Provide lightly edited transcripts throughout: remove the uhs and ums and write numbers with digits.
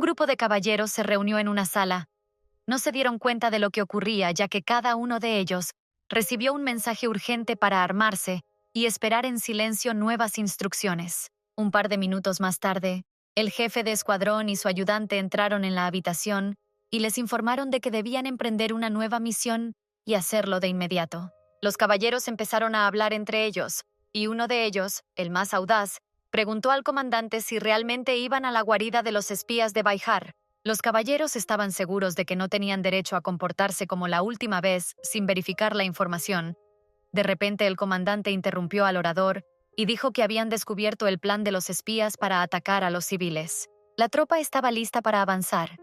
grupo de caballeros se reunió en una sala. No se dieron cuenta de lo que ocurría, ya que cada uno de ellos recibió un mensaje urgente para armarse y esperar en silencio nuevas instrucciones. Un par de minutos más tarde, el jefe de escuadrón y su ayudante entraron en la habitación y les informaron de que debían emprender una nueva misión y hacerlo de inmediato. Los caballeros empezaron a hablar entre ellos, y uno de ellos, el más audaz, preguntó al comandante si realmente iban a la guarida de los espías de Bayjar. Los caballeros estaban seguros de que no tenían derecho a comportarse como la última vez sin verificar la información. De repente el comandante interrumpió al orador y dijo que habían descubierto el plan de los espías para atacar a los civiles. La tropa estaba lista para avanzar,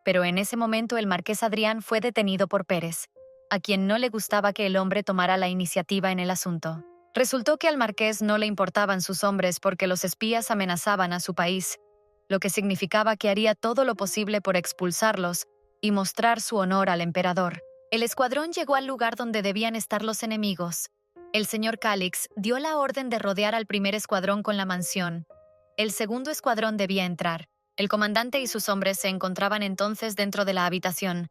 pero en ese momento el marqués Adrián fue detenido por Pérez, a quien no le gustaba que el hombre tomara la iniciativa en el asunto. Resultó que al marqués no le importaban sus hombres porque los espías amenazaban a su país, lo que significaba que haría todo lo posible por expulsarlos y mostrar su honor al emperador. El escuadrón llegó al lugar donde debían estar los enemigos. El señor Calix dio la orden de rodear al primer escuadrón con la mansión. El segundo escuadrón debía entrar. El comandante y sus hombres se encontraban entonces dentro de la habitación.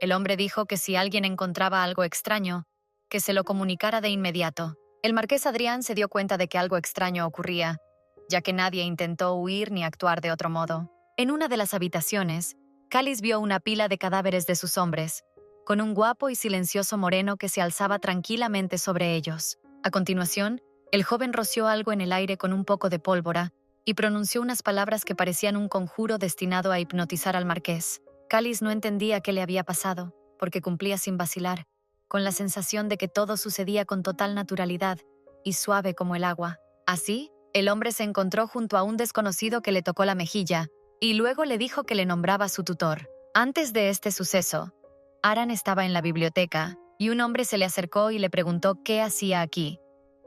El hombre dijo que si alguien encontraba algo extraño, que se lo comunicara de inmediato. El marqués Adrián se dio cuenta de que algo extraño ocurría, ya que nadie intentó huir ni actuar de otro modo. En una de las habitaciones, Calix vio una pila de cadáveres de sus hombres, con un guapo y silencioso moreno que se alzaba tranquilamente sobre ellos. A continuación, el joven roció algo en el aire con un poco de pólvora y pronunció unas palabras que parecían un conjuro destinado a hipnotizar al marqués. Calix no entendía qué le había pasado, porque cumplía sin vacilar, con la sensación de que todo sucedía con total naturalidad y suave como el agua. Así, el hombre se encontró junto a un desconocido que le tocó la mejilla y luego le dijo que le nombraba su tutor. Antes de este suceso, Aran estaba en la biblioteca y un hombre se le acercó y le preguntó qué hacía aquí.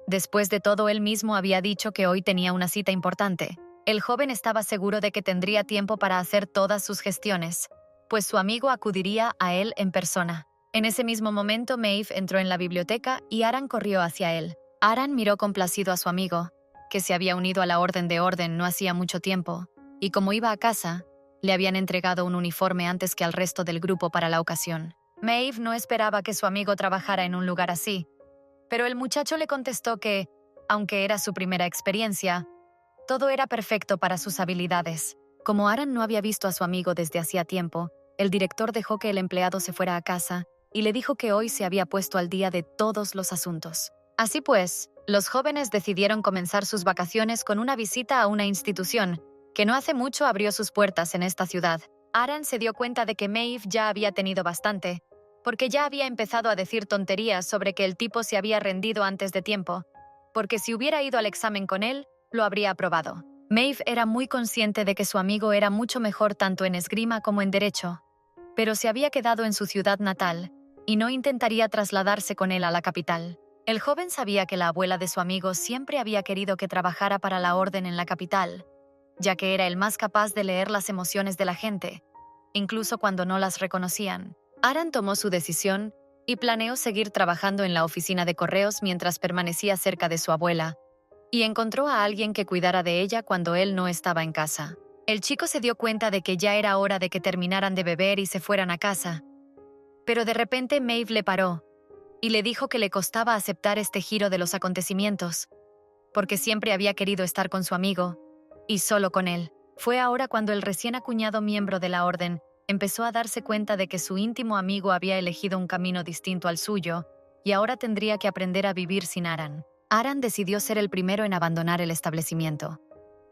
Después de todo, él mismo había dicho que hoy tenía una cita importante. El joven estaba seguro de que tendría tiempo para hacer todas sus gestiones, pues su amigo acudiría a él en persona. En ese mismo momento, Maeve entró en la biblioteca y Aran corrió hacia él. Aran miró complacido a su amigo, que se había unido a la Orden de Orden no hacía mucho tiempo, y como iba a casa, le habían entregado un uniforme antes que al resto del grupo para la ocasión. Maeve no esperaba que su amigo trabajara en un lugar así, pero el muchacho le contestó que, aunque era su primera experiencia, todo era perfecto para sus habilidades. Como Aran no había visto a su amigo desde hacía tiempo, el director dejó que el empleado se fuera a casa y le dijo que hoy se había puesto al día de todos los asuntos. Así pues, los jóvenes decidieron comenzar sus vacaciones con una visita a una institución que no hace mucho abrió sus puertas en esta ciudad. Aran se dio cuenta de que Maeve ya había tenido bastante, porque ya había empezado a decir tonterías sobre que el tipo se había rendido antes de tiempo, porque si hubiera ido al examen con él, lo habría aprobado. Maeve era muy consciente de que su amigo era mucho mejor tanto en esgrima como en derecho, pero se había quedado en su ciudad natal y no intentaría trasladarse con él a la capital. El joven sabía que la abuela de su amigo siempre había querido que trabajara para la orden en la capital, ya que era el más capaz de leer las emociones de la gente, incluso cuando no las reconocían. Aran tomó su decisión y planeó seguir trabajando en la oficina de correos mientras permanecía cerca de su abuela, y encontró a alguien que cuidara de ella cuando él no estaba en casa. El chico se dio cuenta de que ya era hora de que terminaran de beber y se fueran a casa, pero de repente Maeve le paró y le dijo que le costaba aceptar este giro de los acontecimientos, porque siempre había querido estar con su amigo, y solo con él. Fue ahora cuando el recién acuñado miembro de la orden empezó a darse cuenta de que su íntimo amigo había elegido un camino distinto al suyo, y ahora tendría que aprender a vivir sin Aran. Aran decidió ser el primero en abandonar el establecimiento.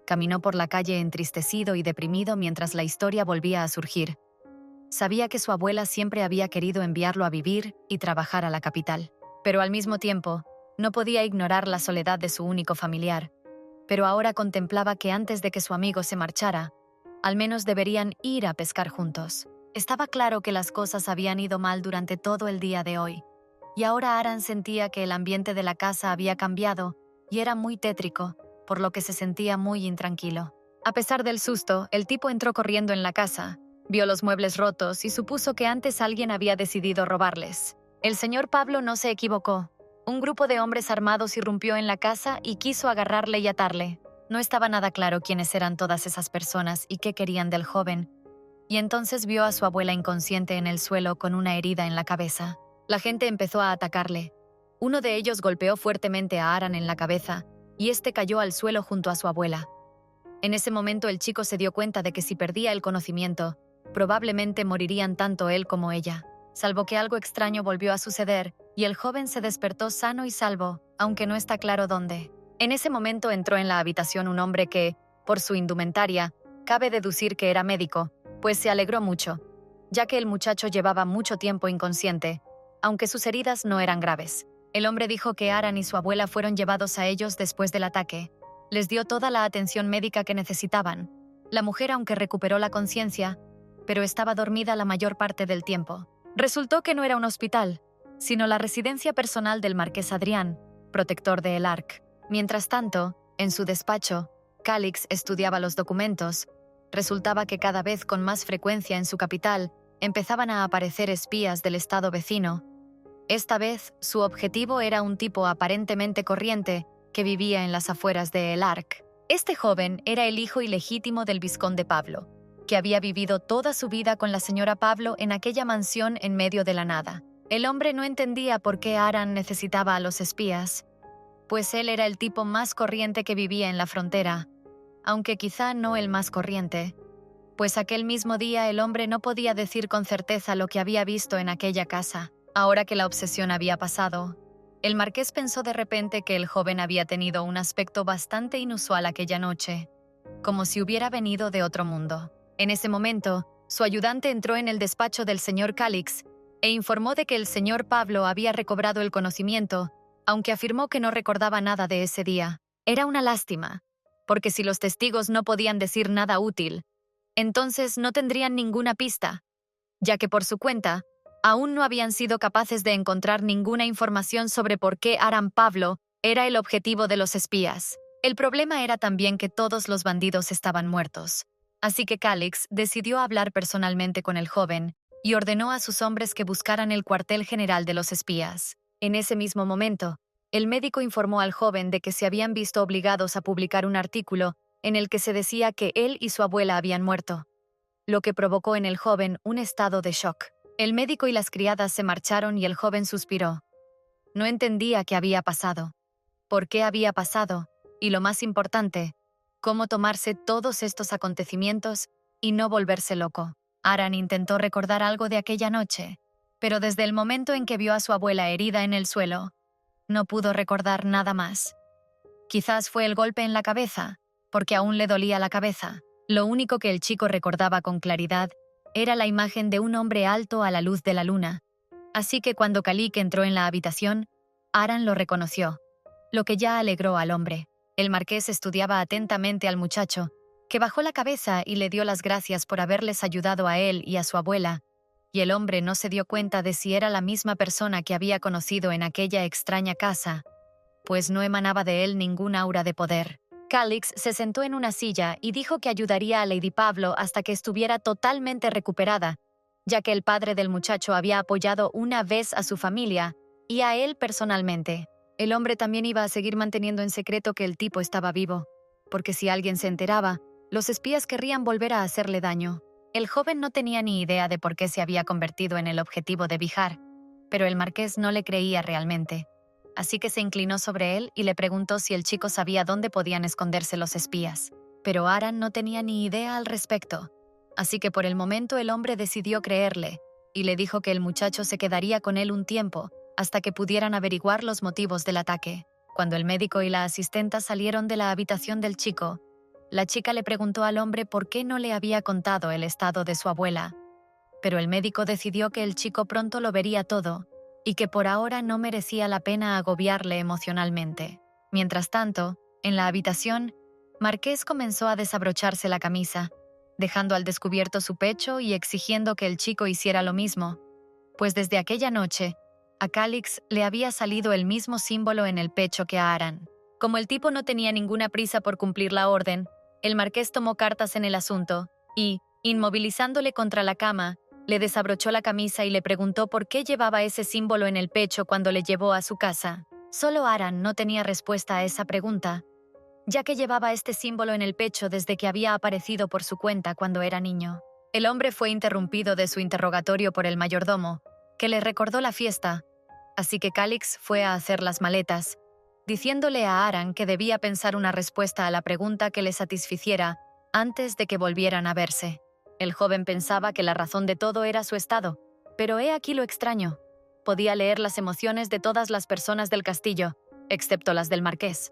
Caminó por la calle entristecido y deprimido mientras la historia volvía a surgir. Sabía que su abuela siempre había querido enviarlo a vivir y trabajar a la capital, pero al mismo tiempo, no podía ignorar la soledad de su único familiar. Pero ahora contemplaba que antes de que su amigo se marchara, al menos deberían ir a pescar juntos. Estaba claro que las cosas habían ido mal durante todo el día de hoy, y ahora Aran sentía que el ambiente de la casa había cambiado y era muy tétrico, por lo que se sentía muy intranquilo. A pesar del susto, el tipo entró corriendo en la casa, vio los muebles rotos y supuso que antes alguien había decidido robarles. El señor Pablo no se equivocó. Un grupo de hombres armados irrumpió en la casa y quiso agarrarle y atarle. No estaba nada claro quiénes eran todas esas personas y qué querían del joven, y entonces vio a su abuela inconsciente en el suelo con una herida en la cabeza. La gente empezó a atacarle. Uno de ellos golpeó fuertemente a Aaron en la cabeza, y este cayó al suelo junto a su abuela. En ese momento el chico se dio cuenta de que si perdía el conocimiento, probablemente morirían tanto él como ella. Salvo que algo extraño volvió a suceder, y el joven se despertó sano y salvo, aunque no está claro dónde. En ese momento entró en la habitación un hombre que, por su indumentaria, cabe deducir que era médico, pues se alegró mucho, ya que el muchacho llevaba mucho tiempo inconsciente, aunque sus heridas no eran graves. El hombre dijo que Aaron y su abuela fueron llevados a ellos después del ataque. Les dio toda la atención médica que necesitaban. La mujer, aunque recuperó la conciencia, pero estaba dormida la mayor parte del tiempo. Resultó que no era un hospital, sino la residencia personal del marqués Adrián, protector de El Ark. Mientras tanto, en su despacho, Calix estudiaba los documentos. Resultaba que cada vez con más frecuencia en su capital empezaban a aparecer espías del estado vecino. Esta vez, su objetivo era un tipo aparentemente corriente que vivía en las afueras de El Ark. Este joven era el hijo ilegítimo del vizconde Pablo, que había vivido toda su vida con la señora Pablo en aquella mansión en medio de la nada. El hombre no entendía por qué Aaron necesitaba a los espías, pues él era el tipo más corriente que vivía en la frontera, aunque quizá no el más corriente, pues aquel mismo día el hombre no podía decir con certeza lo que había visto en aquella casa. Ahora que la obsesión había pasado, el marqués pensó de repente que el joven había tenido un aspecto bastante inusual aquella noche, como si hubiera venido de otro mundo. En ese momento, su ayudante entró en el despacho del señor Calix e informó de que el señor Pablo había recobrado el conocimiento, aunque afirmó que no recordaba nada de ese día. Era una lástima, porque si los testigos no podían decir nada útil, entonces no tendrían ninguna pista, ya que por su cuenta, aún no habían sido capaces de encontrar ninguna información sobre por qué Aaron Pablo era el objetivo de los espías. El problema era también que todos los bandidos estaban muertos. Así que Calix decidió hablar personalmente con el joven y ordenó a sus hombres que buscaran el cuartel general de los espías. En ese mismo momento, el médico informó al joven de que se habían visto obligados a publicar un artículo en el que se decía que él y su abuela habían muerto, lo que provocó en el joven un estado de shock. El médico y las criadas se marcharon y el joven suspiró. No entendía qué había pasado, por qué había pasado, y lo más importante, cómo tomarse todos estos acontecimientos y no volverse loco. Aaron intentó recordar algo de aquella noche, pero desde el momento en que vio a su abuela herida en el suelo, no pudo recordar nada más. Quizás fue el golpe en la cabeza, porque aún le dolía la cabeza. Lo único que el chico recordaba con claridad era la imagen de un hombre alto a la luz de la luna. Así que cuando Kalik entró en la habitación, Aaron lo reconoció, lo que ya alegró al hombre. El marqués estudiaba atentamente al muchacho, que bajó la cabeza y le dio las gracias por haberles ayudado a él y a su abuela, y el hombre no se dio cuenta de si era la misma persona que había conocido en aquella extraña casa, pues no emanaba de él ningún aura de poder. Calix se sentó en una silla y dijo que ayudaría a Lady Pablo hasta que estuviera totalmente recuperada, ya que el padre del muchacho había apoyado una vez a su familia y a él personalmente. El hombre también iba a seguir manteniendo en secreto que el tipo estaba vivo, porque si alguien se enteraba, los espías querrían volver a hacerle daño. El joven no tenía ni idea de por qué se había convertido en el objetivo de Bihar, pero el marqués no le creía realmente. Así que se inclinó sobre él y le preguntó si el chico sabía dónde podían esconderse los espías. Pero Aaron no tenía ni idea al respecto. Así que por el momento el hombre decidió creerle y le dijo que el muchacho se quedaría con él un tiempo hasta que pudieran averiguar los motivos del ataque. Cuando el médico y la asistenta salieron de la habitación del chico, la chica le preguntó al hombre por qué no le había contado el estado de su abuela. Pero el médico decidió que el chico pronto lo vería todo y que por ahora no merecía la pena agobiarle emocionalmente. Mientras tanto, en la habitación, Marqués comenzó a desabrocharse la camisa, dejando al descubierto su pecho y exigiendo que el chico hiciera lo mismo, pues desde aquella noche, a Calix le había salido el mismo símbolo en el pecho que a Aaron. Como el tipo no tenía ninguna prisa por cumplir la orden, el marqués tomó cartas en el asunto y, inmovilizándole contra la cama, le desabrochó la camisa y le preguntó por qué llevaba ese símbolo en el pecho cuando le llevó a su casa. Solo Aaron no tenía respuesta a esa pregunta, ya que llevaba este símbolo en el pecho desde que había aparecido por su cuenta cuando era niño. El hombre fue interrumpido de su interrogatorio por el mayordomo, que le recordó la fiesta, así que Calix fue a hacer las maletas, diciéndole a Aran que debía pensar una respuesta a la pregunta que le satisficiera antes de que volvieran a verse. El joven pensaba que la razón de todo era su estado, pero he aquí lo extraño. Podía leer las emociones de todas las personas del castillo, excepto las del marqués.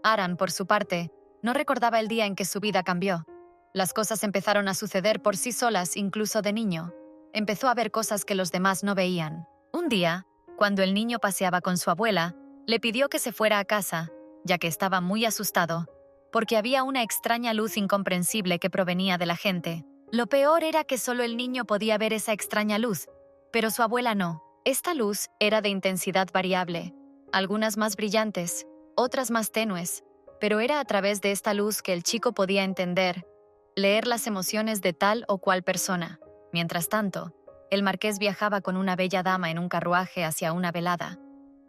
Aran, por su parte, no recordaba el día en que su vida cambió. Las cosas empezaron a suceder por sí solas incluso de niño. Empezó a ver cosas que los demás no veían. Un día, cuando el niño paseaba con su abuela, le pidió que se fuera a casa, ya que estaba muy asustado, porque había una extraña luz incomprensible que provenía de la gente. Lo peor era que solo el niño podía ver esa extraña luz, pero su abuela no. Esta luz era de intensidad variable, algunas más brillantes, otras más tenues, pero era a través de esta luz que el chico podía entender, leer las emociones de tal o cual persona. Mientras tanto, el marqués viajaba con una bella dama en un carruaje hacia una velada.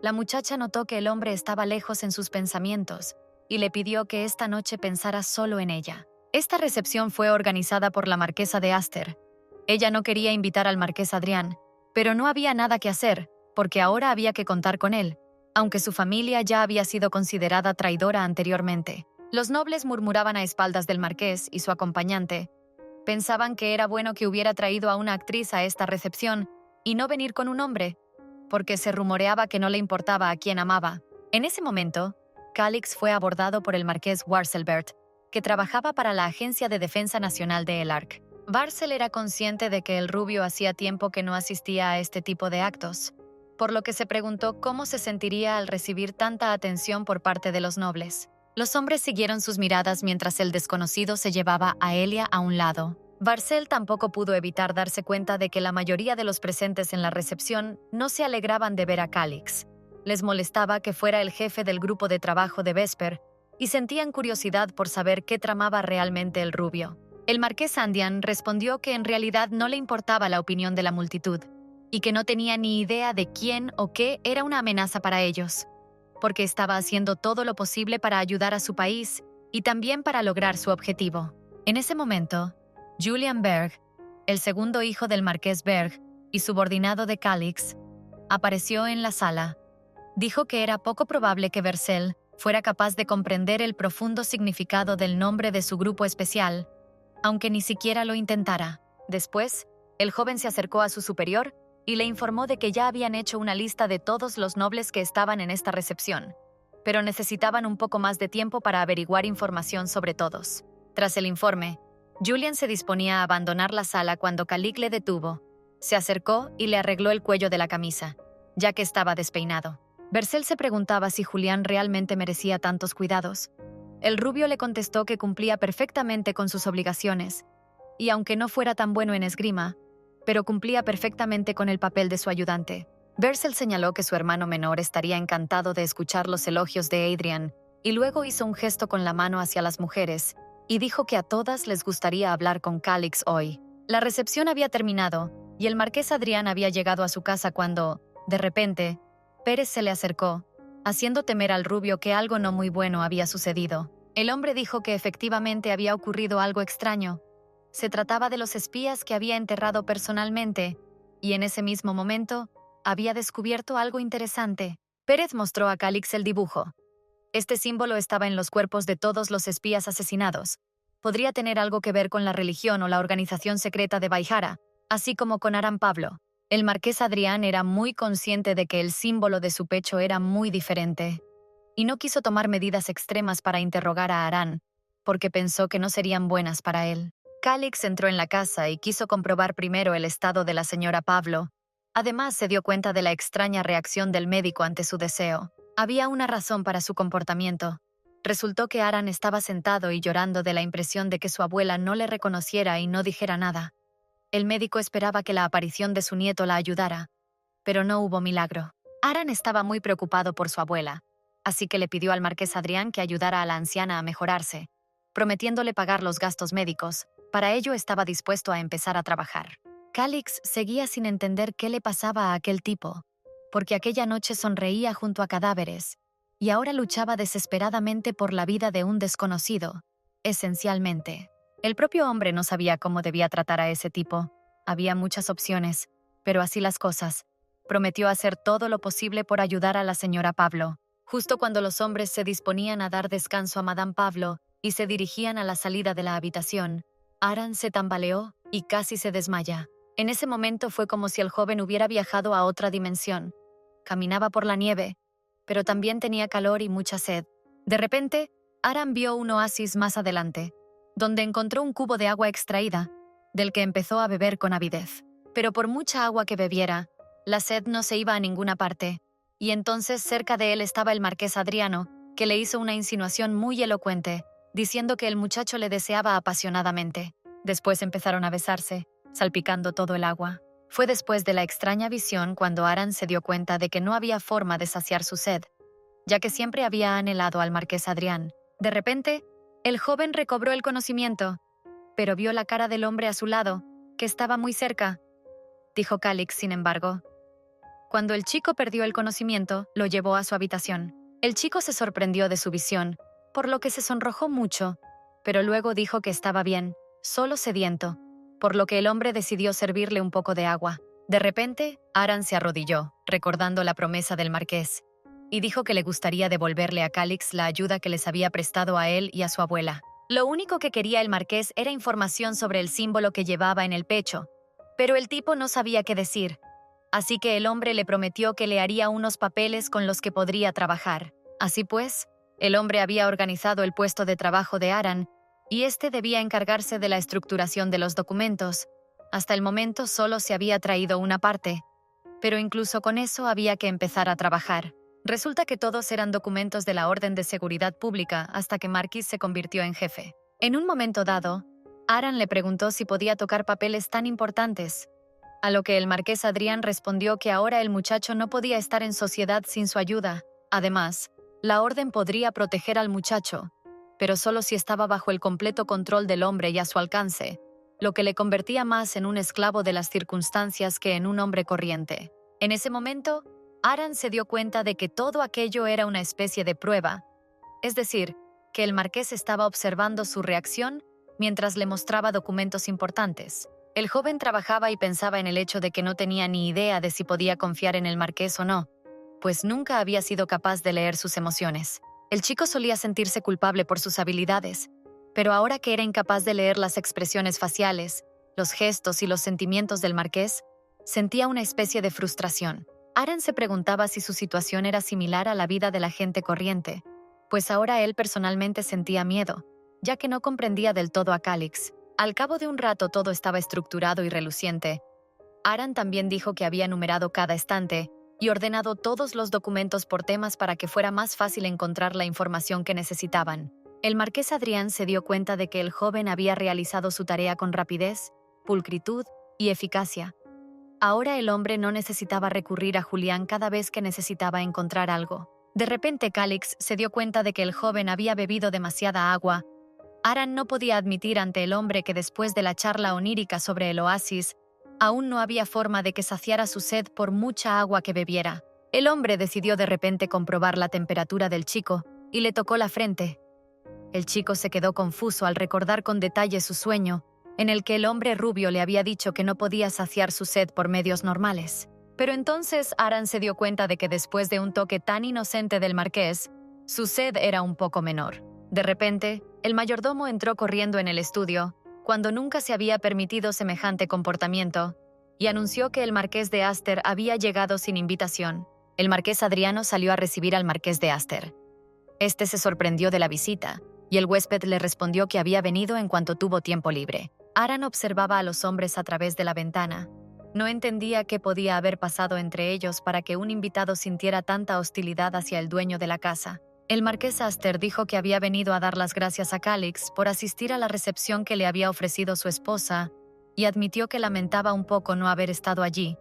La muchacha notó que el hombre estaba lejos en sus pensamientos y le pidió que esta noche pensara solo en ella. Esta recepción fue organizada por la marquesa de Aster. Ella no quería invitar al marqués Adrián, pero no había nada que hacer, porque ahora había que contar con él, aunque su familia ya había sido considerada traidora anteriormente. Los nobles murmuraban a espaldas del marqués y su acompañante. Pensaban que era bueno que hubiera traído a una actriz a esta recepción y no venir con un hombre, porque se rumoreaba que no le importaba a quien amaba. En ese momento, Calix fue abordado por el marqués Warselbert, que trabajaba para la Agencia de Defensa Nacional de Elark. Barcel era consciente de que el rubio hacía tiempo que no asistía a este tipo de actos, por lo que se preguntó cómo se sentiría al recibir tanta atención por parte de los nobles. Los hombres siguieron sus miradas mientras el desconocido se llevaba a Elia a un lado. Barcel tampoco pudo evitar darse cuenta de que la mayoría de los presentes en la recepción no se alegraban de ver a Calix. Les molestaba que fuera el jefe del grupo de trabajo de Vesper y sentían curiosidad por saber qué tramaba realmente el rubio. El marqués Andian respondió que en realidad no le importaba la opinión de la multitud y que no tenía ni idea de quién o qué era una amenaza para ellos, porque estaba haciendo todo lo posible para ayudar a su país y también para lograr su objetivo. En ese momento, Julian Berg, el segundo hijo del marqués Berg y subordinado de Calix, apareció en la sala. Dijo que era poco probable que Vercel fuera capaz de comprender el profundo significado del nombre de su grupo especial, aunque ni siquiera lo intentara. Después, el joven se acercó a su superior y le informó de que ya habían hecho una lista de todos los nobles que estaban en esta recepción, pero necesitaban un poco más de tiempo para averiguar información sobre todos. Tras el informe, Julian se disponía a abandonar la sala cuando Calic le detuvo. Se acercó y le arregló el cuello de la camisa, ya que estaba despeinado. Vercel se preguntaba si Julián realmente merecía tantos cuidados. El rubio le contestó que cumplía perfectamente con sus obligaciones, y aunque no fuera tan bueno en esgrima, pero cumplía perfectamente con el papel de su ayudante. Vercel señaló que su hermano menor estaría encantado de escuchar los elogios de Adrian, y luego hizo un gesto con la mano hacia las mujeres, y dijo que a todas les gustaría hablar con Calix hoy. La recepción había terminado, y el marqués Adrián había llegado a su casa cuando, de repente, Pérez se le acercó, haciendo temer al rubio que algo no muy bueno había sucedido. El hombre dijo que efectivamente había ocurrido algo extraño. Se trataba de los espías que había enterrado personalmente, y en ese mismo momento había descubierto algo interesante. Pérez mostró a Calix el dibujo. Este símbolo estaba en los cuerpos de todos los espías asesinados. Podría tener algo que ver con la religión o la organización secreta de Baihara, así como con Aran Pablo. El marqués Adrián era muy consciente de que el símbolo de su pecho era muy diferente, y no quiso tomar medidas extremas para interrogar a Aran, porque pensó que no serían buenas para él. Calix entró en la casa y quiso comprobar primero el estado de la señora Pablo. Además, se dio cuenta de la extraña reacción del médico ante su deseo. Había una razón para su comportamiento. Resultó que Aran estaba sentado y llorando de la impresión de que su abuela no le reconociera y no dijera nada. El médico esperaba que la aparición de su nieto la ayudara, pero no hubo milagro. Aran estaba muy preocupado por su abuela, así que le pidió al marqués Adrián que ayudara a la anciana a mejorarse, prometiéndole pagar los gastos médicos. Para ello estaba dispuesto a empezar a trabajar. Calix seguía sin entender qué le pasaba a aquel tipo, porque aquella noche sonreía junto a cadáveres, y ahora luchaba desesperadamente por la vida de un desconocido, esencialmente. El propio hombre no sabía cómo debía tratar a ese tipo. Había muchas opciones, pero así las cosas. Prometió hacer todo lo posible por ayudar a la señora Pablo. Justo cuando los hombres se disponían a dar descanso a Madame Pablo y se dirigían a la salida de la habitación, Aran se tambaleó y casi se desmaya. En ese momento fue como si el joven hubiera viajado a otra dimensión. Caminaba por la nieve, pero también tenía calor y mucha sed. De repente, Aran vio un oasis más adelante, donde encontró un cubo de agua extraída, del que empezó a beber con avidez. Pero por mucha agua que bebiera, la sed no se iba a ninguna parte, y entonces cerca de él estaba el marqués Adriano, que le hizo una insinuación muy elocuente, diciendo que el muchacho le deseaba apasionadamente. Después empezaron a besarse, salpicando todo el agua. Fue después de la extraña visión cuando Aran se dio cuenta de que no había forma de saciar su sed, ya que siempre había anhelado al marqués Adrián. De repente, el joven recobró el conocimiento, pero vio la cara del hombre a su lado, que estaba muy cerca, dijo Calix, sin embargo. Cuando el chico perdió el conocimiento, lo llevó a su habitación. El chico se sorprendió de su visión, por lo que se sonrojó mucho, pero luego dijo que estaba bien, solo sediento, por lo que el hombre decidió servirle un poco de agua. De repente, Aran se arrodilló, recordando la promesa del marqués, y dijo que le gustaría devolverle a Calix la ayuda que les había prestado a él y a su abuela. Lo único que quería el marqués era información sobre el símbolo que llevaba en el pecho, pero el tipo no sabía qué decir, así que el hombre le prometió que le haría unos papeles con los que podría trabajar. Así pues, el hombre había organizado el puesto de trabajo de Aran, y éste debía encargarse de la estructuración de los documentos. Hasta el momento solo se había traído una parte, pero incluso con eso había que empezar a trabajar. Resulta que todos eran documentos de la Orden de Seguridad Pública hasta que Marquis se convirtió en jefe. En un momento dado, Aran le preguntó si podía tocar papeles tan importantes, a lo que el marqués Adrián respondió que ahora el muchacho no podía estar en sociedad sin su ayuda. Además, la orden podría proteger al muchacho, pero solo si estaba bajo el completo control del hombre y a su alcance, lo que le convertía más en un esclavo de las circunstancias que en un hombre corriente. En ese momento, Aran se dio cuenta de que todo aquello era una especie de prueba, es decir, que el marqués estaba observando su reacción mientras le mostraba documentos importantes. El joven trabajaba y pensaba en el hecho de que no tenía ni idea de si podía confiar en el marqués o no, pues nunca había sido capaz de leer sus emociones. El chico solía sentirse culpable por sus habilidades, pero ahora que era incapaz de leer las expresiones faciales, los gestos y los sentimientos del marqués, sentía una especie de frustración. Aran se preguntaba si su situación era similar a la vida de la gente corriente, pues ahora él personalmente sentía miedo, ya que no comprendía del todo a Calix. Al cabo de un rato todo estaba estructurado y reluciente. Aran también dijo que había numerado cada estante y ordenado todos los documentos por temas para que fuera más fácil encontrar la información que necesitaban. El marqués Adrián se dio cuenta de que el joven había realizado su tarea con rapidez, pulcritud y eficacia. Ahora el hombre no necesitaba recurrir a Julián cada vez que necesitaba encontrar algo. De repente Calix se dio cuenta de que el joven había bebido demasiada agua. Aran no podía admitir ante el hombre que después de la charla onírica sobre el oasis, aún no había forma de que saciara su sed por mucha agua que bebiera. El hombre decidió de repente comprobar la temperatura del chico y le tocó la frente. El chico se quedó confuso al recordar con detalle su sueño, en el que el hombre rubio le había dicho que no podía saciar su sed por medios normales. Pero entonces Aran se dio cuenta de que después de un toque tan inocente del marqués, su sed era un poco menor. De repente, el mayordomo entró corriendo en el estudio, cuando nunca se había permitido semejante comportamiento, y anunció que el marqués de Aster había llegado sin invitación. El marqués Adriano salió a recibir al marqués de Aster. Este se sorprendió de la visita, y el huésped le respondió que había venido en cuanto tuvo tiempo libre. Aran observaba a los hombres a través de la ventana. No entendía qué podía haber pasado entre ellos para que un invitado sintiera tanta hostilidad hacia el dueño de la casa. El marqués Aster dijo que había venido a dar las gracias a Calix por asistir a la recepción que le había ofrecido su esposa y admitió que lamentaba un poco no haber estado allí,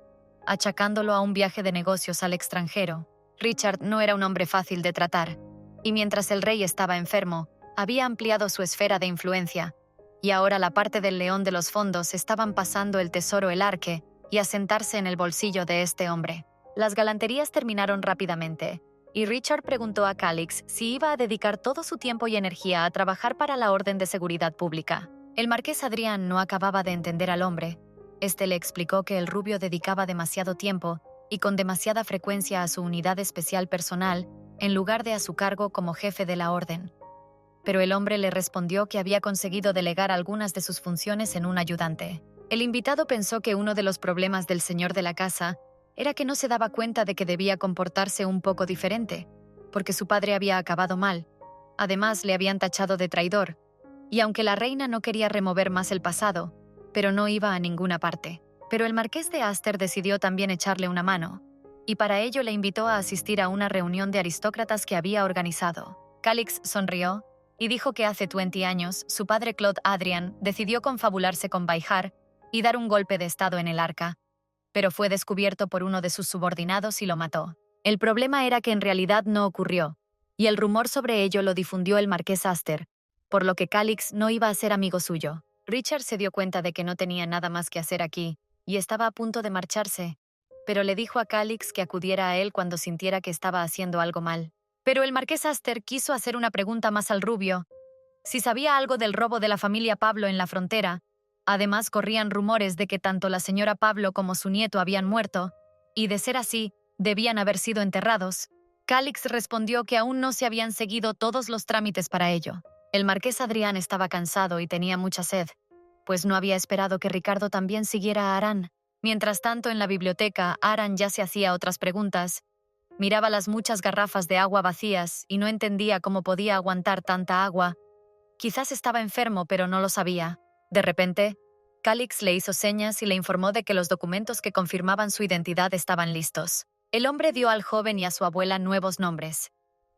achacándolo a un viaje de negocios al extranjero. Richard no era un hombre fácil de tratar, y mientras el rey estaba enfermo, había ampliado su esfera de influencia, y ahora la parte del león de los fondos estaban pasando el tesoro el arque y a sentarse en el bolsillo de este hombre. Las galanterías terminaron rápidamente, y Richard preguntó a Calix si iba a dedicar todo su tiempo y energía a trabajar para la Orden de Seguridad Pública. El marqués Adrián no acababa de entender al hombre. Este le explicó que el rubio dedicaba demasiado tiempo y con demasiada frecuencia a su unidad especial personal en lugar de a su cargo como jefe de la orden. Pero el hombre le respondió que había conseguido delegar algunas de sus funciones en un ayudante. El invitado pensó que uno de los problemas del señor de la casa era que no se daba cuenta de que debía comportarse un poco diferente, porque su padre había acabado mal. Además, le habían tachado de traidor, y aunque la reina no quería remover más el pasado, pero no iba a ninguna parte. Pero el marqués de Aster decidió también echarle una mano, y para ello le invitó a asistir a una reunión de aristócratas que había organizado. Calix sonrió y dijo que hace 20 años su padre Claude Adrian decidió confabularse con Baihar y dar un golpe de estado en el arca, pero fue descubierto por uno de sus subordinados y lo mató. El problema era que en realidad no ocurrió, y el rumor sobre ello lo difundió el marqués Aster, por lo que Calix no iba a ser amigo suyo. Richard se dio cuenta de que no tenía nada más que hacer aquí, y estaba a punto de marcharse, pero le dijo a Calix que acudiera a él cuando sintiera que estaba haciendo algo mal. Pero el marqués Aster quiso hacer una pregunta más al rubio, si sabía algo del robo de la familia Pablo en la frontera. Además, corrían rumores de que tanto la señora Pablo como su nieto habían muerto, y de ser así, debían haber sido enterrados. Calix respondió que aún no se habían seguido todos los trámites para ello. El marqués Adrián estaba cansado y tenía mucha sed, pues no había esperado que Ricardo también siguiera a Aran. Mientras tanto, en la biblioteca, Aran ya se hacía otras preguntas. Miraba las muchas garrafas de agua vacías y no entendía cómo podía aguantar tanta agua. Quizás estaba enfermo, pero no lo sabía. De repente, Calix le hizo señas y le informó de que los documentos que confirmaban su identidad estaban listos. El hombre dio al joven y a su abuela nuevos nombres.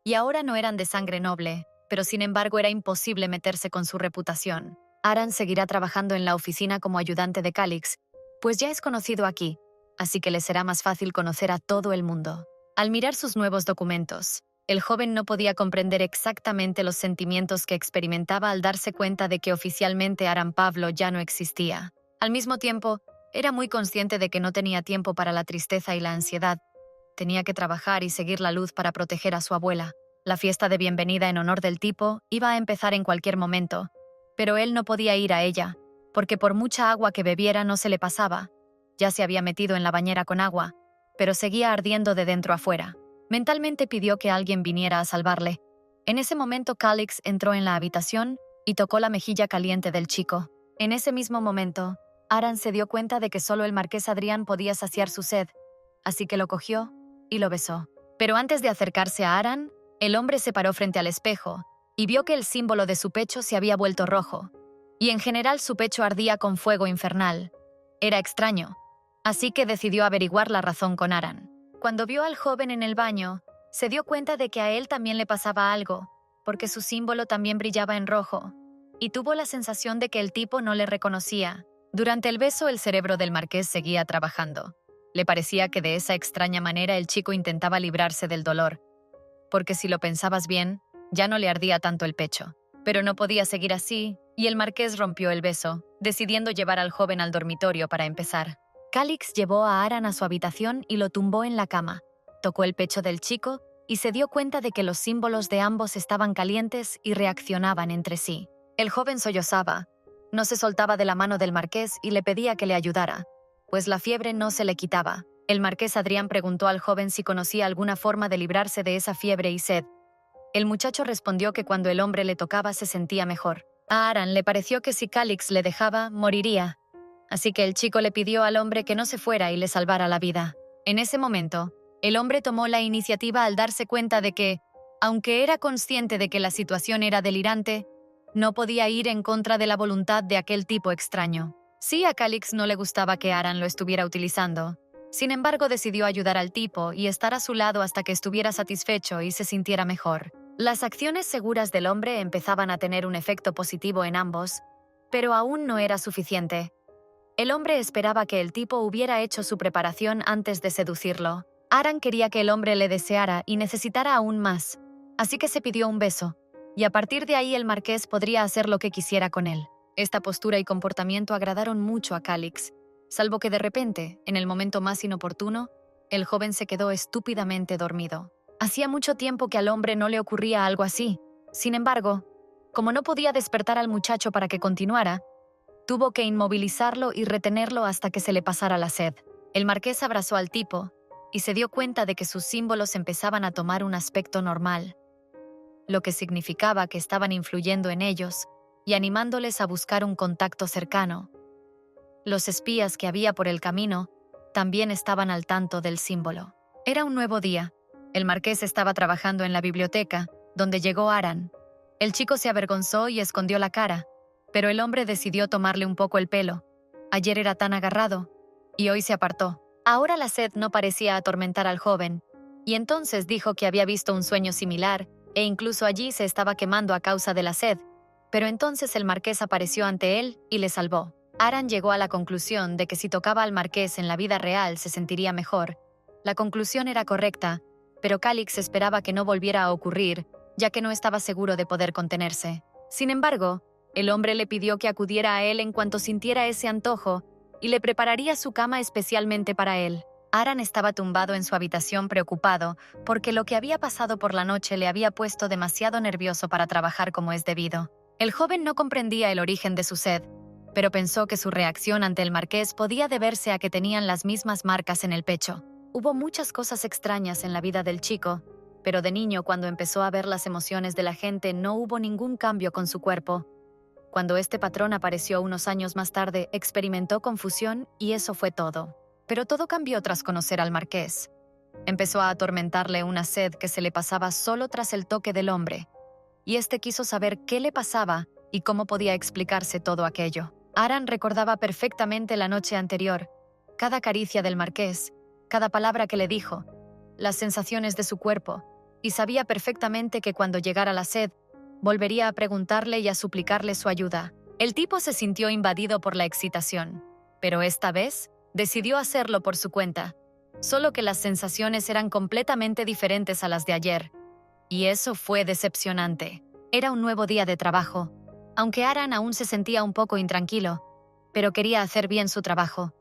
Y ahora no eran de sangre noble, pero sin embargo era imposible meterse con su reputación. Aran seguirá trabajando en la oficina como ayudante de Calix, pues ya es conocido aquí, así que le será más fácil conocer a todo el mundo. Al mirar sus nuevos documentos, el joven no podía comprender exactamente los sentimientos que experimentaba al darse cuenta de que oficialmente Aran Pablo ya no existía. Al mismo tiempo, era muy consciente de que no tenía tiempo para la tristeza y la ansiedad. Tenía que trabajar y seguir la luz para proteger a su abuela. La fiesta de bienvenida en honor del tipo iba a empezar en cualquier momento, pero él no podía ir a ella, porque por mucha agua que bebiera no se le pasaba. Ya se había metido en la bañera con agua, pero seguía ardiendo de dentro a fuera. Mentalmente pidió que alguien viniera a salvarle. En ese momento Calix entró en la habitación y tocó la mejilla caliente del chico. En ese mismo momento, Aran se dio cuenta de que solo el marqués Adrián podía saciar su sed, así que lo cogió y lo besó. Pero antes de acercarse a Aran, el hombre se paró frente al espejo y vio que el símbolo de su pecho se había vuelto rojo, y en general su pecho ardía con fuego infernal. Era extraño, así que decidió averiguar la razón con Aran. Cuando vio al joven en el baño, se dio cuenta de que a él también le pasaba algo, porque su símbolo también brillaba en rojo, y tuvo la sensación de que el tipo no le reconocía. Durante el beso, el cerebro del marqués seguía trabajando. Le parecía que de esa extraña manera el chico intentaba librarse del dolor, porque si lo pensabas bien, ya no le ardía tanto el pecho. Pero no podía seguir así, y el marqués rompió el beso, decidiendo llevar al joven al dormitorio para empezar. Calix llevó a Aran a su habitación y lo tumbó en la cama. Tocó el pecho del chico y se dio cuenta de que los símbolos de ambos estaban calientes y reaccionaban entre sí. El joven sollozaba. No se soltaba de la mano del marqués y le pedía que le ayudara, pues la fiebre no se le quitaba. El marqués Adrián preguntó al joven si conocía alguna forma de librarse de esa fiebre y sed. El muchacho respondió que cuando el hombre le tocaba se sentía mejor. A Aran le pareció que si Calix le dejaba, moriría. Así que el chico le pidió al hombre que no se fuera y le salvara la vida. En ese momento, el hombre tomó la iniciativa al darse cuenta de que, aunque era consciente de que la situación era delirante, no podía ir en contra de la voluntad de aquel tipo extraño. Sí, a Calix no le gustaba que Aran lo estuviera utilizando. Sin embargo, decidió ayudar al tipo y estar a su lado hasta que estuviera satisfecho y se sintiera mejor. Las acciones seguras del hombre empezaban a tener un efecto positivo en ambos, pero aún no era suficiente. El hombre esperaba que el tipo hubiera hecho su preparación antes de seducirlo. Aran quería que el hombre le deseara y necesitara aún más, así que se pidió un beso, y a partir de ahí el marqués podría hacer lo que quisiera con él. Esta postura y comportamiento agradaron mucho a Calix, salvo que de repente, en el momento más inoportuno, el joven se quedó estúpidamente dormido. Hacía mucho tiempo que al hombre no le ocurría algo así. Sin embargo, como no podía despertar al muchacho para que continuara, tuvo que inmovilizarlo y retenerlo hasta que se le pasara la sed. El marqués abrazó al tipo y se dio cuenta de que sus símbolos empezaban a tomar un aspecto normal, lo que significaba que estaban influyendo en ellos y animándoles a buscar un contacto cercano. Los espías que había por el camino también estaban al tanto del símbolo. Era un nuevo día. El marqués estaba trabajando en la biblioteca, donde llegó Aran. El chico se avergonzó y escondió la cara, pero el hombre decidió tomarle un poco el pelo. Ayer era tan agarrado, y hoy se apartó. Ahora la sed no parecía atormentar al joven, y entonces dijo que había visto un sueño similar, e incluso allí se estaba quemando a causa de la sed. Pero entonces el marqués apareció ante él y le salvó. Aran llegó a la conclusión de que si tocaba al marqués en la vida real se sentiría mejor. La conclusión era correcta, pero Calix esperaba que no volviera a ocurrir, ya que no estaba seguro de poder contenerse. Sin embargo, el hombre le pidió que acudiera a él en cuanto sintiera ese antojo y le prepararía su cama especialmente para él. Aran estaba tumbado en su habitación preocupado porque lo que había pasado por la noche le había puesto demasiado nervioso para trabajar como es debido. El joven no comprendía el origen de su sed, pero pensó que su reacción ante el marqués podía deberse a que tenían las mismas marcas en el pecho. Hubo muchas cosas extrañas en la vida del chico, pero de niño, cuando empezó a ver las emociones de la gente, no hubo ningún cambio con su cuerpo. Cuando este patrón apareció unos años más tarde, experimentó confusión y eso fue todo. Pero todo cambió tras conocer al marqués. Empezó a atormentarle una sed que se le pasaba solo tras el toque del hombre, y este quiso saber qué le pasaba y cómo podía explicarse todo aquello. Aran recordaba perfectamente la noche anterior, cada caricia del marqués, cada palabra que le dijo, las sensaciones de su cuerpo, y sabía perfectamente que cuando llegara la sed, volvería a preguntarle y a suplicarle su ayuda. El tipo se sintió invadido por la excitación, pero esta vez decidió hacerlo por su cuenta, solo que las sensaciones eran completamente diferentes a las de ayer, y eso fue decepcionante. Era un nuevo día de trabajo, aunque Aran aún se sentía un poco intranquilo, pero quería hacer bien su trabajo.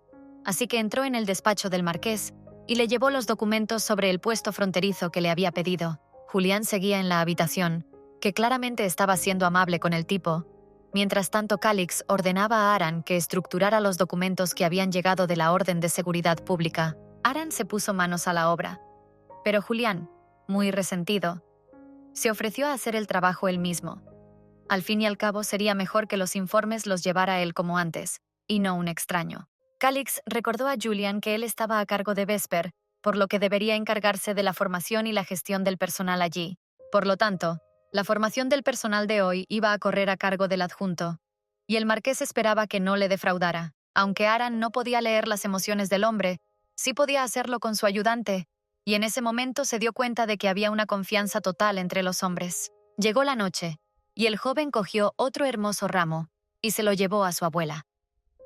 Así que entró en el despacho del marqués y le llevó los documentos sobre el puesto fronterizo que le había pedido. Julián seguía en la habitación, que claramente estaba siendo amable con el tipo. Mientras tanto, Calix ordenaba a Aran que estructurara los documentos que habían llegado de la Orden de Seguridad Pública. Aran se puso manos a la obra, pero Julián, muy resentido, se ofreció a hacer el trabajo él mismo. Al fin y al cabo, sería mejor que los informes los llevara él como antes, y no un extraño. Calix recordó a Julian que él estaba a cargo de Vesper, por lo que debería encargarse de la formación y la gestión del personal allí. Por lo tanto, la formación del personal de hoy iba a correr a cargo del adjunto, y el marqués esperaba que no le defraudara. Aunque Aran no podía leer las emociones del hombre, sí podía hacerlo con su ayudante, y en ese momento se dio cuenta de que había una confianza total entre los hombres. Llegó la noche, y el joven cogió otro hermoso ramo y se lo llevó a su abuela.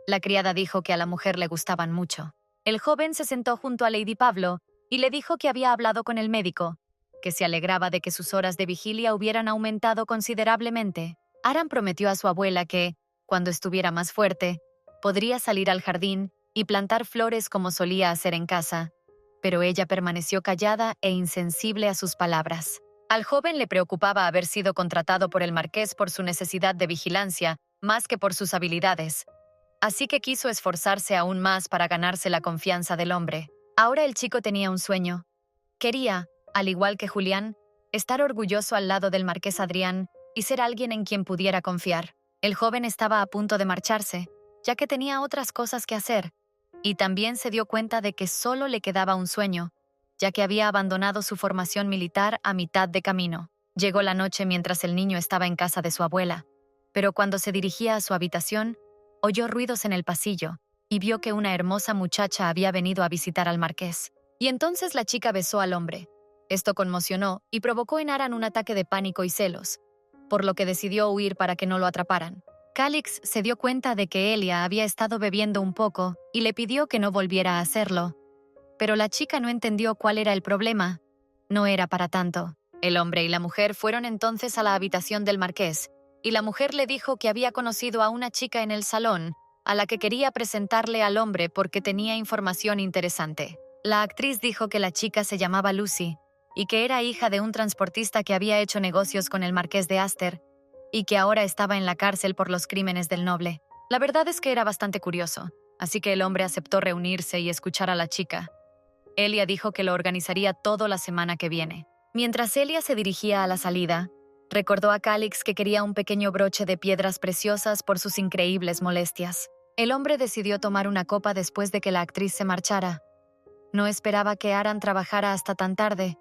La criada dijo que a la mujer le gustaban mucho. El joven se sentó junto a Lady Pablo y le dijo que había hablado con el médico, que se alegraba de que sus horas de vigilia hubieran aumentado considerablemente. Aran prometió a su abuela que, cuando estuviera más fuerte, podría salir al jardín y plantar flores como solía hacer en casa, pero ella permaneció callada e insensible a sus palabras. Al joven le preocupaba haber sido contratado por el marqués por su necesidad de vigilancia, más que por sus habilidades. Así que quiso esforzarse aún más para ganarse la confianza del hombre. Ahora el chico tenía un sueño. Quería, al igual que Julián, estar orgulloso al lado del marqués Adrián y ser alguien en quien pudiera confiar. El joven estaba a punto de marcharse, ya que tenía otras cosas que hacer, y también se dio cuenta de que solo le quedaba un sueño, ya que había abandonado su formación militar a mitad de camino. Llegó la noche mientras el niño estaba en casa de su abuela, pero cuando se dirigía a su habitación, oyó ruidos en el pasillo y vio que una hermosa muchacha había venido a visitar al marqués. Y entonces la chica besó al hombre. Esto conmocionó y provocó en Aran un ataque de pánico y celos, por lo que decidió huir para que no lo atraparan. Calix se dio cuenta de que Elia había estado bebiendo un poco y le pidió que no volviera a hacerlo. Pero la chica no entendió cuál era el problema. No era para tanto. El hombre y la mujer fueron entonces a la habitación del marqués, y la mujer le dijo que había conocido a una chica en el salón, a la que quería presentarle al hombre porque tenía información interesante. La actriz dijo que la chica se llamaba Lucy, y que era hija de un transportista que había hecho negocios con el marqués de Aster y que ahora estaba en la cárcel por los crímenes del noble. La verdad es que era bastante curioso, así que el hombre aceptó reunirse y escuchar a la chica. Elia dijo que lo organizaría todo la semana que viene. Mientras Elia se dirigía a la salida, recordó a Calix que quería un pequeño broche de piedras preciosas por sus increíbles molestias. El hombre decidió tomar una copa después de que la actriz se marchara. No esperaba que Aran trabajara hasta tan tarde.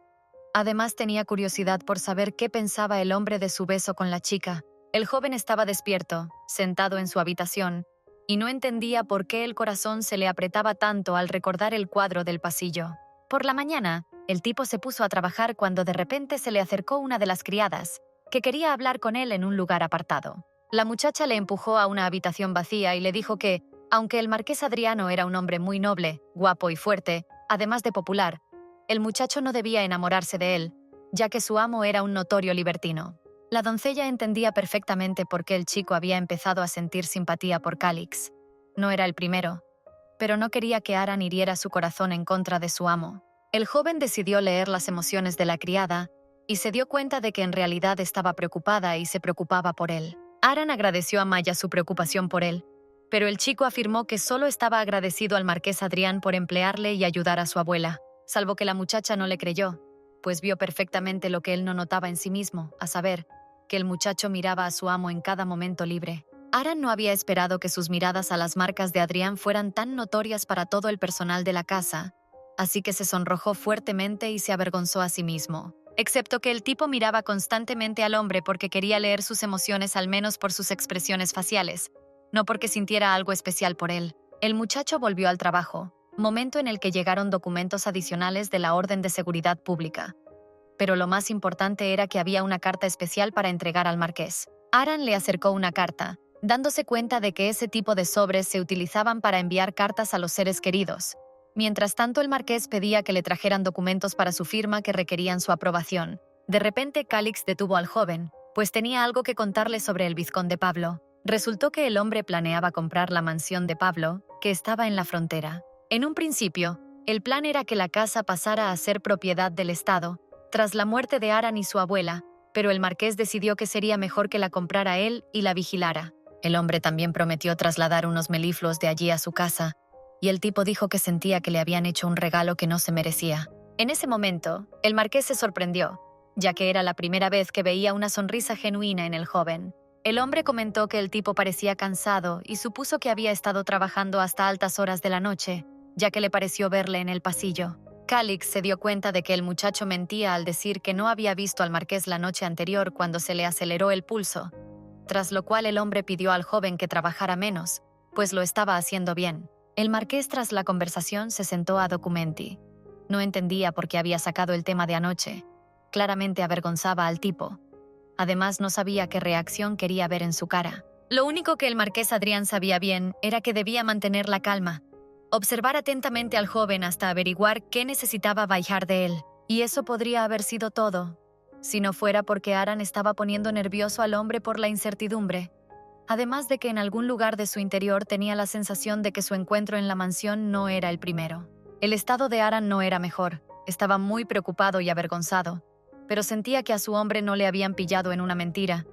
Además tenía curiosidad por saber qué pensaba el hombre de su beso con la chica. El joven estaba despierto, sentado en su habitación, y no entendía por qué el corazón se le apretaba tanto al recordar el cuadro del pasillo. Por la mañana, el tipo se puso a trabajar cuando de repente se le acercó una de las criadas, que quería hablar con él en un lugar apartado. La muchacha le empujó a una habitación vacía y le dijo que, aunque el marqués Adriano era un hombre muy noble, guapo y fuerte, además de popular, el muchacho no debía enamorarse de él, ya que su amo era un notorio libertino. La doncella entendía perfectamente por qué el chico había empezado a sentir simpatía por Calix. No era el primero, pero no quería que Aran hiriera su corazón en contra de su amo. El joven decidió leer las emociones de la criada y se dio cuenta de que en realidad estaba preocupada y se preocupaba por él. Aran agradeció a Maya su preocupación por él, pero el chico afirmó que solo estaba agradecido al marqués Adrián por emplearle y ayudar a su abuela, salvo que la muchacha no le creyó, pues vio perfectamente lo que él no notaba en sí mismo, a saber, que el muchacho miraba a su amo en cada momento libre. Aran no había esperado que sus miradas a las marcas de Adrián fueran tan notorias para todo el personal de la casa, así que se sonrojó fuertemente y se avergonzó a sí mismo. Excepto que el tipo miraba constantemente al hombre porque quería leer sus emociones al menos por sus expresiones faciales, no porque sintiera algo especial por él. El muchacho volvió al trabajo, momento en el que llegaron documentos adicionales de la Orden de Seguridad Pública. Pero lo más importante era que había una carta especial para entregar al marqués. Aran le acercó una carta, dándose cuenta de que ese tipo de sobres se utilizaban para enviar cartas a los seres queridos. Mientras tanto, el marqués pedía que le trajeran documentos para su firma que requerían su aprobación. De repente, Calix detuvo al joven, pues tenía algo que contarle sobre el vizconde Pablo. Resultó que el hombre planeaba comprar la mansión de Pablo, que estaba en la frontera. En un principio, el plan era que la casa pasara a ser propiedad del Estado, tras la muerte de Aran y su abuela, pero el marqués decidió que sería mejor que la comprara él y la vigilara. El hombre también prometió trasladar unos melifluos de allí a su casa, y el tipo dijo que sentía que le habían hecho un regalo que no se merecía. En ese momento, el marqués se sorprendió, ya que era la primera vez que veía una sonrisa genuina en el joven. El hombre comentó que el tipo parecía cansado y supuso que había estado trabajando hasta altas horas de la noche, ya que le pareció verle en el pasillo. Calix se dio cuenta de que el muchacho mentía al decir que no había visto al marqués la noche anterior cuando se le aceleró el pulso, tras lo cual el hombre pidió al joven que trabajara menos, pues lo estaba haciendo bien. El marqués tras la conversación se sentó a documenti. No entendía por qué había sacado el tema de anoche. Claramente avergonzaba al tipo. Además no sabía qué reacción quería ver en su cara. Lo único que el marqués Adrián sabía bien era que debía mantener la calma, observar atentamente al joven hasta averiguar qué necesitaba Bayhar de él. Y eso podría haber sido todo, si no fuera porque Aran estaba poniendo nervioso al hombre por la incertidumbre. Además de que en algún lugar de su interior tenía la sensación de que su encuentro en la mansión no era el primero. El estado de Aran no era mejor, estaba muy preocupado y avergonzado, pero sentía que a su hombre no le habían pillado en una mentira.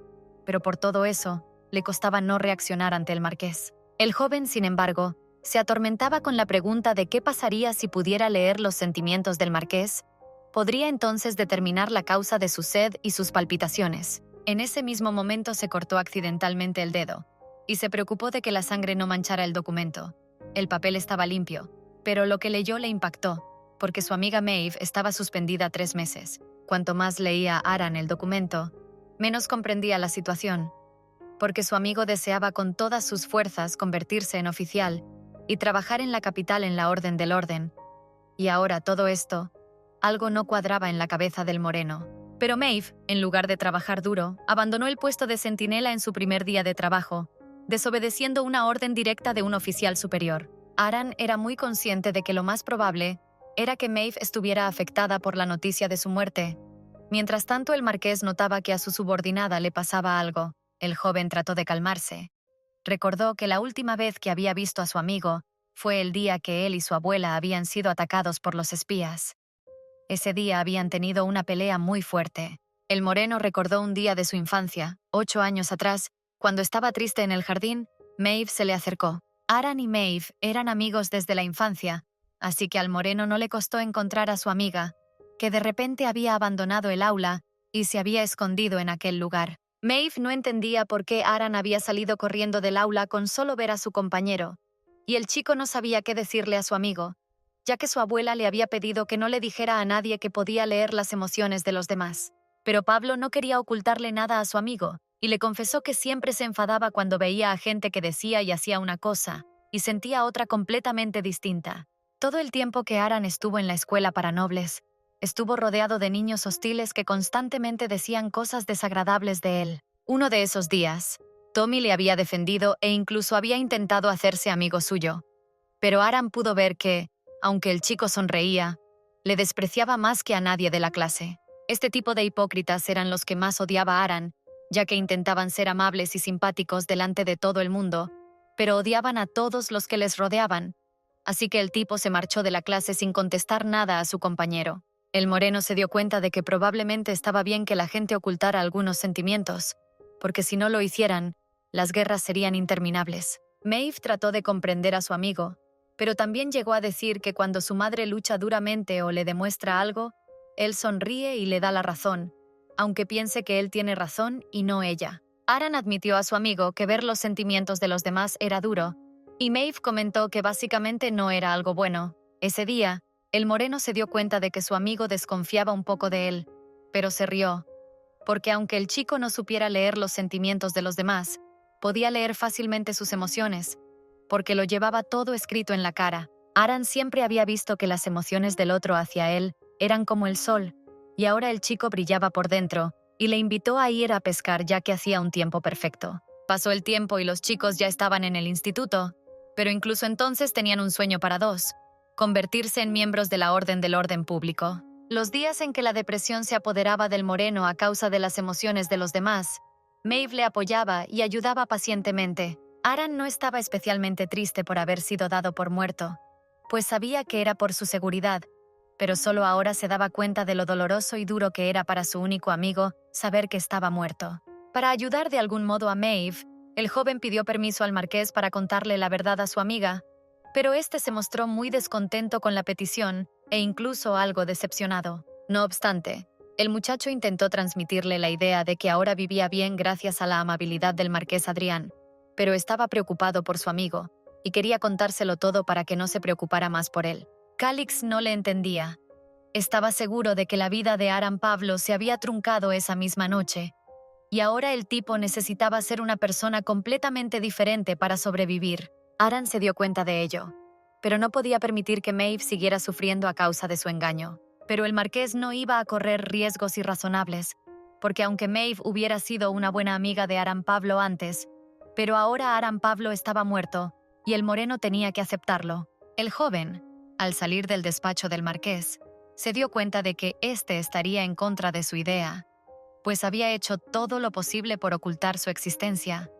Pero por todo eso, le costaba no reaccionar ante el marqués. El joven, sin embargo, se atormentaba con la pregunta de qué pasaría si pudiera leer los sentimientos del marqués. Podría entonces determinar la causa de su sed y sus palpitaciones. En ese mismo momento se cortó accidentalmente el dedo, y se preocupó de que la sangre no manchara el documento. El papel estaba limpio, pero lo que leyó le impactó, porque su amiga Maeve estaba suspendida 3 meses. Cuanto más leía Aran el documento, menos comprendía la situación, porque su amigo deseaba con todas sus fuerzas convertirse en oficial y trabajar en la capital en la Orden del Orden. Y ahora todo esto, algo no cuadraba en la cabeza del moreno. Pero Maeve, en lugar de trabajar duro, abandonó el puesto de centinela en su primer día de trabajo, desobedeciendo una orden directa de un oficial superior. Aran era muy consciente de que lo más probable era que Maeve estuviera afectada por la noticia de su muerte. Mientras tanto, el marqués notaba que a su subordinada le pasaba algo. El joven trató de calmarse. Recordó que la última vez que había visto a su amigo fue el día que él y su abuela habían sido atacados por los espías. Ese día habían tenido una pelea muy fuerte. El moreno recordó un día de su infancia, 8 años atrás, cuando estaba triste en el jardín. Maeve se le acercó. Aran y Maeve eran amigos desde la infancia, así que al moreno no le costó encontrar a su amiga, que de repente había abandonado el aula y se había escondido en aquel lugar. Maeve no entendía por qué Aran había salido corriendo del aula con solo ver a su compañero, y el chico no sabía qué decirle a su amigo, ya que su abuela le había pedido que no le dijera a nadie que podía leer las emociones de los demás. Pero Pablo no quería ocultarle nada a su amigo, y le confesó que siempre se enfadaba cuando veía a gente que decía y hacía una cosa, y sentía otra completamente distinta. Todo el tiempo que Aran estuvo en la escuela para nobles, estuvo rodeado de niños hostiles que constantemente decían cosas desagradables de él. Uno de esos días, Tommy le había defendido e incluso había intentado hacerse amigo suyo. Pero Aran pudo ver que, aunque el chico sonreía, le despreciaba más que a nadie de la clase. Este tipo de hipócritas eran los que más odiaba a Aran, ya que intentaban ser amables y simpáticos delante de todo el mundo, pero odiaban a todos los que les rodeaban. Así que el tipo se marchó de la clase sin contestar nada a su compañero. El moreno se dio cuenta de que probablemente estaba bien que la gente ocultara algunos sentimientos, porque si no lo hicieran, las guerras serían interminables. Maeve trató de comprender a su amigo, pero también llegó a decir que cuando su madre lucha duramente o le demuestra algo, él sonríe y le da la razón, aunque piense que él tiene razón y no ella. Aran admitió a su amigo que ver los sentimientos de los demás era duro, y Maeve comentó que básicamente no era algo bueno. Ese día, el moreno se dio cuenta de que su amigo desconfiaba un poco de él, pero se rió, porque aunque el chico no supiera leer los sentimientos de los demás, podía leer fácilmente sus emociones, porque lo llevaba todo escrito en la cara. Aran siempre había visto que las emociones del otro hacia él eran como el sol, y ahora el chico brillaba por dentro, y le invitó a ir a pescar ya que hacía un tiempo perfecto. Pasó el tiempo y los chicos ya estaban en el instituto, pero incluso entonces tenían un sueño para dos: convertirse en miembros de la Orden del Orden Público. Los días en que la depresión se apoderaba del moreno a causa de las emociones de los demás, Maeve le apoyaba y ayudaba pacientemente. Aran no estaba especialmente triste por haber sido dado por muerto, pues sabía que era por su seguridad, pero solo ahora se daba cuenta de lo doloroso y duro que era para su único amigo saber que estaba muerto. Para ayudar de algún modo a Maeve, el joven pidió permiso al marqués para contarle la verdad a su amiga, pero este se mostró muy descontento con la petición e incluso algo decepcionado. No obstante, el muchacho intentó transmitirle la idea de que ahora vivía bien gracias a la amabilidad del marqués Adrián, pero estaba preocupado por su amigo y quería contárselo todo para que no se preocupara más por él. Calix no le entendía. Estaba seguro de que la vida de Aran Pablo se había truncado esa misma noche, y ahora el tipo necesitaba ser una persona completamente diferente para sobrevivir. Aran se dio cuenta de ello, pero no podía permitir que Maeve siguiera sufriendo a causa de su engaño. Pero el marqués no iba a correr riesgos irrazonables, porque aunque Maeve hubiera sido una buena amiga de Aran Pablo antes, pero ahora Aran Pablo estaba muerto, y el moreno tenía que aceptarlo. El joven, al salir del despacho del marqués, se dio cuenta de que éste estaría en contra de su idea, pues había hecho todo lo posible por ocultar su existencia.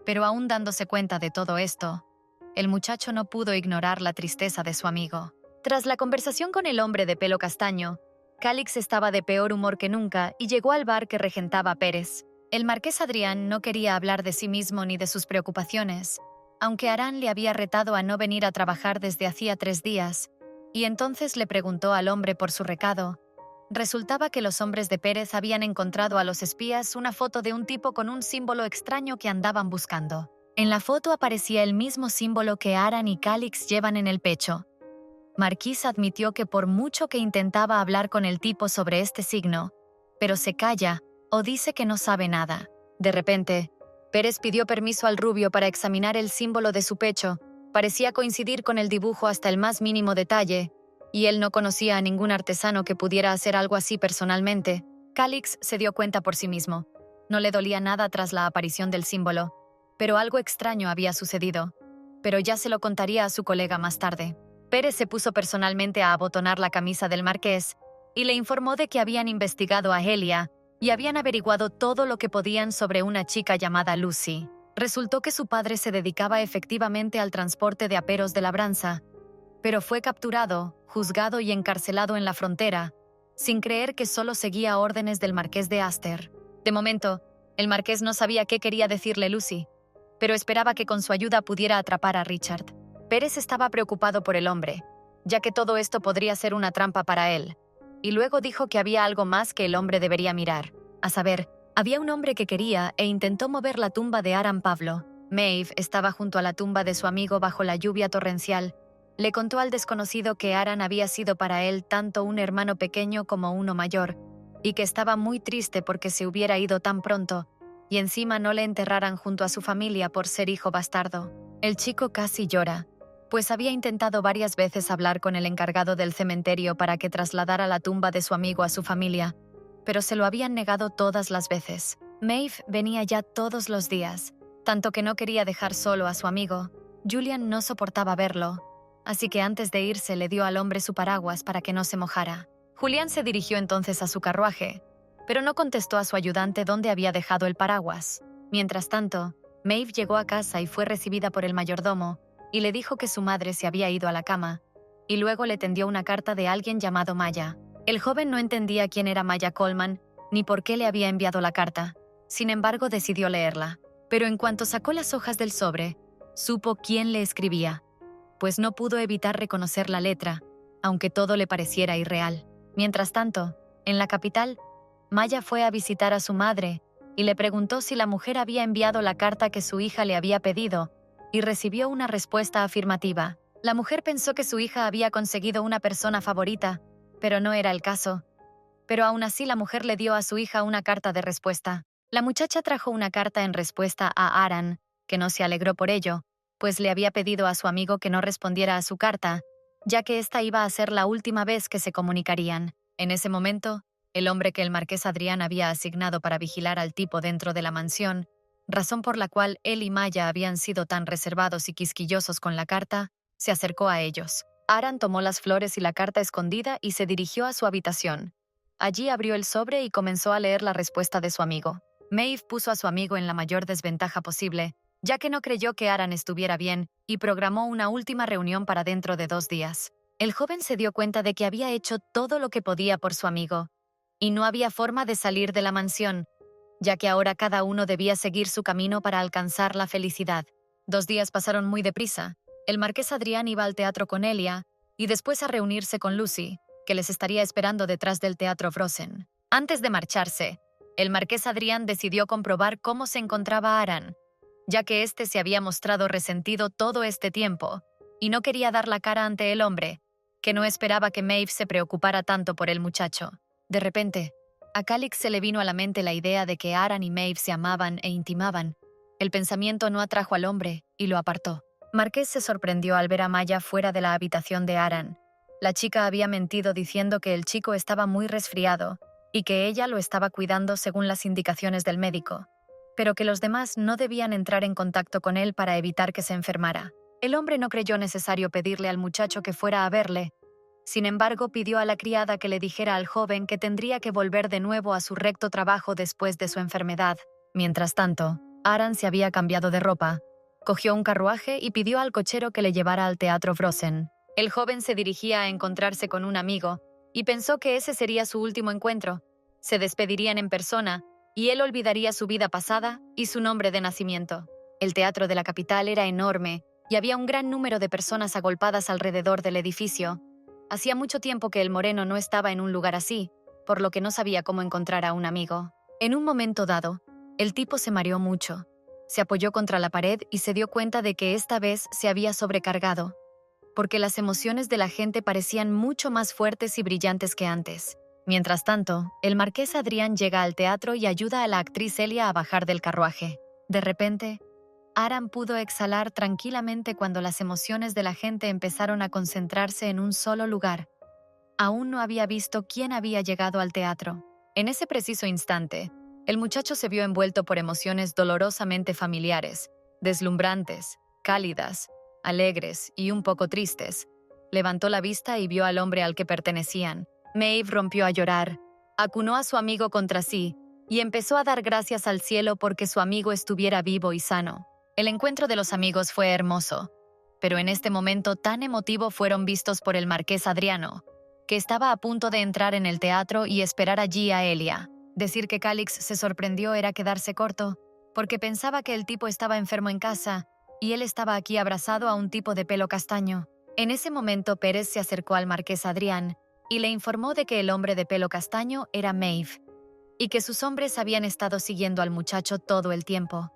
Pero aún dándose cuenta de todo esto, el muchacho no pudo ignorar la tristeza de su amigo. Tras la conversación con el hombre de pelo castaño, Calix estaba de peor humor que nunca y llegó al bar que regentaba Pérez. El marqués Adrián no quería hablar de sí mismo ni de sus preocupaciones, aunque Aran le había retado a no venir a trabajar desde hacía 3 días, y entonces le preguntó al hombre por su recado. Resultaba que los hombres de Pérez habían encontrado a los espías una foto de un tipo con un símbolo extraño que andaban buscando. En la foto aparecía el mismo símbolo que Aran y Calix llevan en el pecho. Marquis admitió que por mucho que intentaba hablar con el tipo sobre este signo, pero se calla o dice que no sabe nada. De repente, Pérez pidió permiso al rubio para examinar el símbolo de su pecho. Parecía coincidir con el dibujo hasta el más mínimo detalle, y él no conocía a ningún artesano que pudiera hacer algo así personalmente. Calix se dio cuenta por sí mismo. No le dolía nada tras la aparición del símbolo, pero algo extraño había sucedido. Pero ya se lo contaría a su colega más tarde. Pérez se puso personalmente a abotonar la camisa del marqués y le informó de que habían investigado a Helia y habían averiguado todo lo que podían sobre una chica llamada Lucy. Resultó que su padre se dedicaba efectivamente al transporte de aperos de labranza, pero fue capturado, juzgado y encarcelado en la frontera, sin creer que solo seguía órdenes del marqués de Aster. De momento, el marqués no sabía qué quería decirle Lucy, pero esperaba que con su ayuda pudiera atrapar a Richard. Pérez estaba preocupado por el hombre, ya que todo esto podría ser una trampa para él, y luego dijo que había algo más que el hombre debería mirar. A saber, había un hombre que quería e intentó mover la tumba de Aran Pavlo. Maeve estaba junto a la tumba de su amigo bajo la lluvia torrencial. Le contó al desconocido que Aran había sido para él tanto un hermano pequeño como uno mayor, y que estaba muy triste porque se hubiera ido tan pronto, y encima no le enterraran junto a su familia por ser hijo bastardo. El chico casi llora, pues había intentado varias veces hablar con el encargado del cementerio para que trasladara la tumba de su amigo a su familia, pero se lo habían negado todas las veces. Maeve venía ya todos los días, tanto que no quería dejar solo a su amigo. Julian no soportaba verlo, así que antes de irse le dio al hombre su paraguas para que no se mojara. Julián se dirigió entonces a su carruaje, pero no contestó a su ayudante dónde había dejado el paraguas. Mientras tanto, Maeve llegó a casa y fue recibida por el mayordomo, y le dijo que su madre se había ido a la cama, y luego le tendió una carta de alguien llamado Maya. El joven no entendía quién era Maya Coleman, ni por qué le había enviado la carta. Sin embargo, decidió leerla. Pero en cuanto sacó las hojas del sobre, supo quién le escribía, pues no pudo evitar reconocer la letra, aunque todo le pareciera irreal. Mientras tanto, en la capital, Maya fue a visitar a su madre y le preguntó si la mujer había enviado la carta que su hija le había pedido, y recibió una respuesta afirmativa. La mujer pensó que su hija había conseguido una persona favorita, pero no era el caso. Pero aún así la mujer le dio a su hija una carta de respuesta. La muchacha trajo una carta en respuesta a Aran, que no se alegró por ello, pues le había pedido a su amigo que no respondiera a su carta, ya que esta iba a ser la última vez que se comunicarían. En ese momento, el hombre que el marqués Adrián había asignado para vigilar al tipo dentro de la mansión, razón por la cual él y Maya habían sido tan reservados y quisquillosos con la carta, se acercó a ellos. Aran tomó las flores y la carta escondida y se dirigió a su habitación. Allí abrió el sobre y comenzó a leer la respuesta de su amigo. Maeve puso a su amigo en la mayor desventaja posible, ya que no creyó que Aran estuviera bien, y programó una última reunión para dentro de 2 días. El joven se dio cuenta de que había hecho todo lo que podía por su amigo, y no había forma de salir de la mansión, ya que ahora cada uno debía seguir su camino para alcanzar la felicidad. 2 días pasaron muy deprisa. El marqués Adrián iba al teatro con Elia, y después a reunirse con Lucy, que les estaría esperando detrás del teatro Frozen. Antes de marcharse, el marqués Adrián decidió comprobar cómo se encontraba Aran, ya que éste se había mostrado resentido todo este tiempo, y no quería dar la cara ante el hombre, que no esperaba que Maeve se preocupara tanto por el muchacho. De repente, a Calix se le vino a la mente la idea de que Aran y Maeve se amaban e intimaban. El pensamiento no atrajo al hombre y lo apartó. Marqués se sorprendió al ver a Maya fuera de la habitación de Aran. La chica había mentido diciendo que el chico estaba muy resfriado y que ella lo estaba cuidando según las indicaciones del médico, pero que los demás no debían entrar en contacto con él para evitar que se enfermara. El hombre no creyó necesario pedirle al muchacho que fuera a verle. Sin embargo, pidió a la criada que le dijera al joven que tendría que volver de nuevo a su recto trabajo después de su enfermedad. Mientras tanto, Aran se había cambiado de ropa, cogió un carruaje y pidió al cochero que le llevara al teatro Frozen. El joven se dirigía a encontrarse con un amigo y pensó que ese sería su último encuentro. Se despedirían en persona y él olvidaría su vida pasada y su nombre de nacimiento. El teatro de la capital era enorme y había un gran número de personas agolpadas alrededor del edificio. Hacía mucho tiempo que el moreno no estaba en un lugar así, por lo que no sabía cómo encontrar a un amigo. En un momento dado, el tipo se mareó mucho. Se apoyó contra la pared y se dio cuenta de que esta vez se había sobrecargado, porque las emociones de la gente parecían mucho más fuertes y brillantes que antes. Mientras tanto, el marqués Adrián llega al teatro y ayuda a la actriz Elia a bajar del carruaje. De repente, Aran pudo exhalar tranquilamente cuando las emociones de la gente empezaron a concentrarse en un solo lugar. Aún no había visto quién había llegado al teatro. En ese preciso instante, el muchacho se vio envuelto por emociones dolorosamente familiares, deslumbrantes, cálidas, alegres y un poco tristes. Levantó la vista y vio al hombre al que pertenecían. Maeve rompió a llorar, acunó a su amigo contra sí y empezó a dar gracias al cielo porque su amigo estuviera vivo y sano. El encuentro de los amigos fue hermoso, pero en este momento tan emotivo fueron vistos por el marqués Adriano, que estaba a punto de entrar en el teatro y esperar allí a Elia. Decir que Calix se sorprendió era quedarse corto, porque pensaba que el tipo estaba enfermo en casa y él estaba aquí abrazado a un tipo de pelo castaño. En ese momento Pérez se acercó al marqués Adrián y le informó de que el hombre de pelo castaño era Maeve y que sus hombres habían estado siguiendo al muchacho todo el tiempo.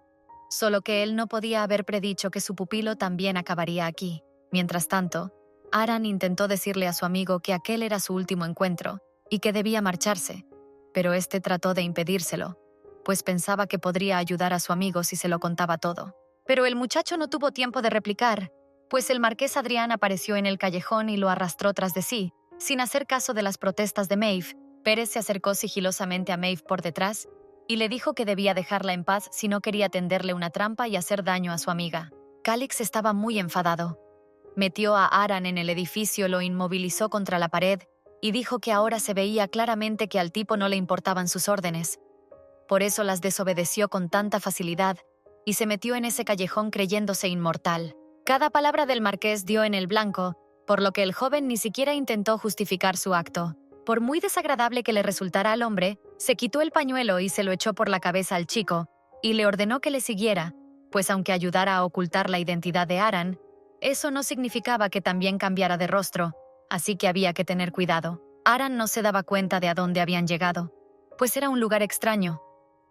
Solo que él no podía haber predicho que su pupilo también acabaría aquí. Mientras tanto, Aran intentó decirle a su amigo que aquel era su último encuentro y que debía marcharse, pero este trató de impedírselo, pues pensaba que podría ayudar a su amigo si se lo contaba todo. Pero el muchacho no tuvo tiempo de replicar, pues el marqués Adrián apareció en el callejón y lo arrastró tras de sí. Sin hacer caso de las protestas de Maeve, Pérez se acercó sigilosamente a Maeve por detrás y le dijo que debía dejarla en paz si no quería tenderle una trampa y hacer daño a su amiga. Calix estaba muy enfadado. Metió a Aran en el edificio, lo inmovilizó contra la pared y dijo que ahora se veía claramente que al tipo no le importaban sus órdenes. Por eso las desobedeció con tanta facilidad y se metió en ese callejón creyéndose inmortal. Cada palabra del marqués dio en el blanco, por lo que el joven ni siquiera intentó justificar su acto. Por muy desagradable que le resultara al hombre, se quitó el pañuelo y se lo echó por la cabeza al chico, y le ordenó que le siguiera, pues aunque ayudara a ocultar la identidad de Aran, eso no significaba que también cambiara de rostro, así que había que tener cuidado. Aran no se daba cuenta de a dónde habían llegado, pues era un lugar extraño.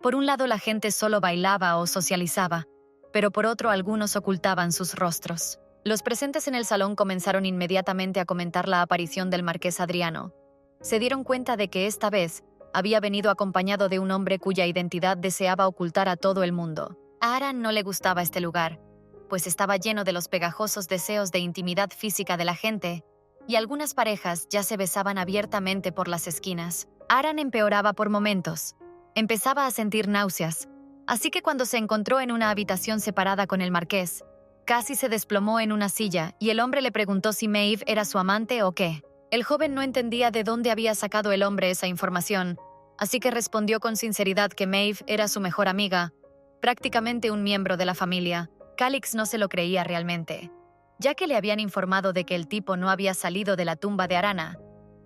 Por un lado la gente solo bailaba o socializaba, pero por otro algunos ocultaban sus rostros. Los presentes en el salón comenzaron inmediatamente a comentar la aparición del marqués Adriano. Se dieron cuenta de que esta vez había venido acompañado de un hombre cuya identidad deseaba ocultar a todo el mundo. A Aran no le gustaba este lugar, pues estaba lleno de los pegajosos deseos de intimidad física de la gente, y algunas parejas ya se besaban abiertamente por las esquinas. Aran empeoraba por momentos. Empezaba a sentir náuseas, así que cuando se encontró en una habitación separada con el marqués, casi se desplomó en una silla y el hombre le preguntó si Maeve era su amante o qué. El joven no entendía de dónde había sacado el hombre esa información, así que respondió con sinceridad que Maeve era su mejor amiga, prácticamente un miembro de la familia. Calix no se lo creía realmente, ya que le habían informado de que el tipo no había salido de la tumba de Arana.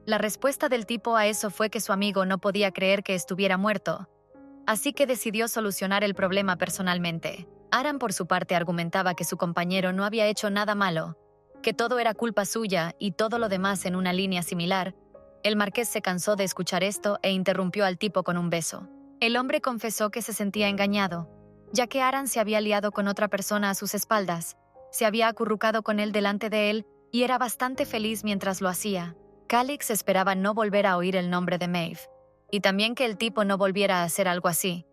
La respuesta del tipo a eso fue que su amigo no podía creer que estuviera muerto, así que decidió solucionar el problema personalmente. Aran por su parte argumentaba que su compañero no había hecho nada malo, que todo era culpa suya y todo lo demás en una línea similar. El marqués se cansó de escuchar esto e interrumpió al tipo con un beso. El hombre confesó que se sentía engañado, ya que Aran se había liado con otra persona a sus espaldas, se había acurrucado con él delante de él y era bastante feliz mientras lo hacía. Calix esperaba no volver a oír el nombre de Maeve, y también que el tipo no volviera a hacer algo así,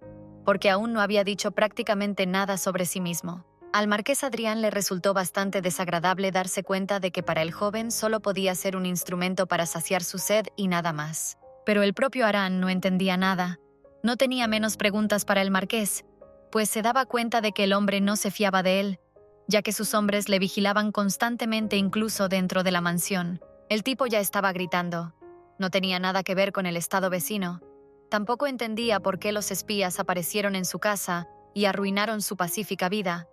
porque aún no había dicho prácticamente nada sobre sí mismo. Al marqués Adrián le resultó bastante desagradable darse cuenta de que para el joven solo podía ser un instrumento para saciar su sed y nada más. Pero el propio Aran no entendía nada. No tenía menos preguntas para el marqués, pues se daba cuenta de que el hombre no se fiaba de él, ya que sus hombres le vigilaban constantemente incluso dentro de la mansión. El tipo ya estaba gritando. No tenía nada que ver con el estado vecino. Tampoco entendía por qué los espías aparecieron en su casa y arruinaron su pacífica vida,